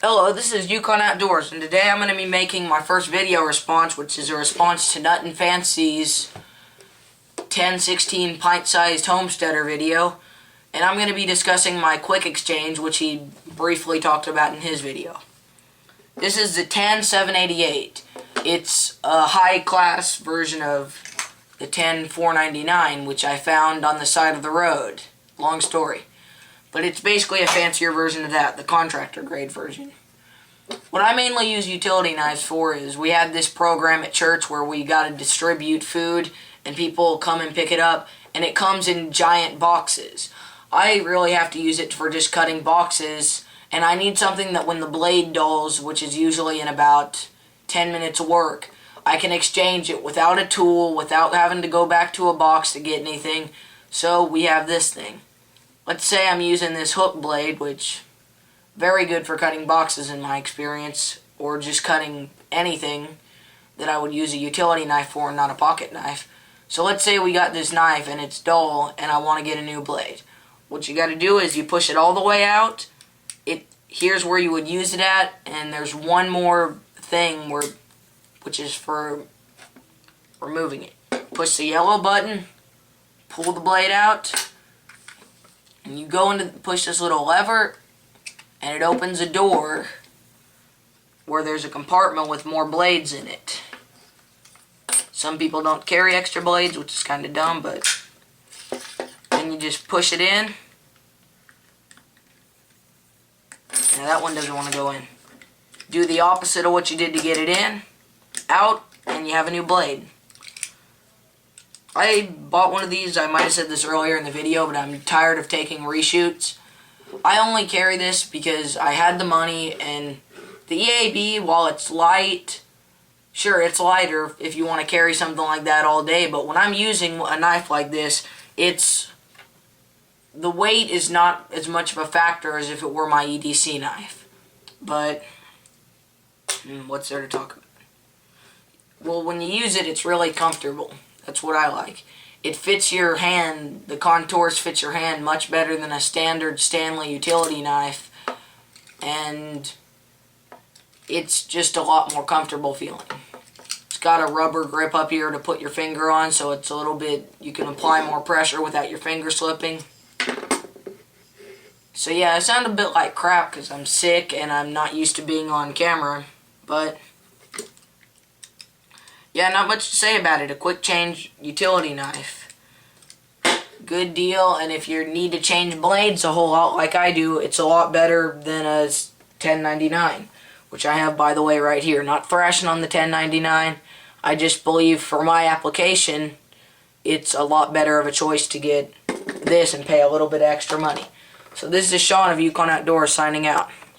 Hello, this is Yukon Outdoors, and today I'm going to be making my first video response, which is a response to Nut and Fancy's 10-16 pint-sized homesteader video, and I'm going to be discussing my quick exchange, which he briefly talked about in his video. This is the 10-788. It's a high-class version of the 10-499, which I found on the side of the road. Long story. But it's basically a fancier version of that, the contractor grade version. What I mainly use utility knives for is we had this program at church where we got to distribute food and people come and pick it up, and it comes in giant boxes. I really have to use it for just cutting boxes, and I need something that when the blade dulls, which is usually in about 10 minutes of work, I can exchange it without a tool, without having to go back to a box to get anything. So we have this thing. Let's say I'm using this hook blade, which very good for cutting boxes in my experience, or just cutting anything that I would use a utility knife for and not a pocket knife. So let's say we got this knife and it's dull and I want to get a new blade. What you got to do is you push it all the way out. Here's where you would use it at, and there's one more thing which is for removing it. Push the yellow button, pull the blade out, and you go into push this little lever, and it opens a door where there's a compartment with more blades in it. Some people don't carry extra blades, which is kind of dumb, but then you just push it in. Now that one doesn't want to go in. Do the opposite of what you did to get it in, out, and you have a new blade. I bought one of these. I might have said this earlier in the video, but I'm tired of taking reshoots. I only carry this because I had the money, and the EAB, while it's light, sure, it's lighter if you want to carry something like that all day, but when I'm using a knife like this, the weight is not as much of a factor as if it were my EDC knife. But what's there to talk about? Well, when you use it, it's really comfortable. That's what I like. It fits your hand, the contours fit your hand much better than a standard Stanley utility knife, and it's just a lot more comfortable feeling. It's got a rubber grip up here to put your finger on, so it's a little bit, you can apply more pressure without your finger slipping. So yeah, I sound a bit like crap because I'm sick and I'm not used to being on camera, but yeah, not much to say about it. A quick change utility knife. Good deal, and if you need to change blades a whole lot like I do, it's a lot better than a 1099, which I have, by the way, right here. Not thrashing on the 1099. I just believe for my application, it's a lot better of a choice to get this and pay a little bit extra money. So this is Sean of Yukon Outdoors signing out.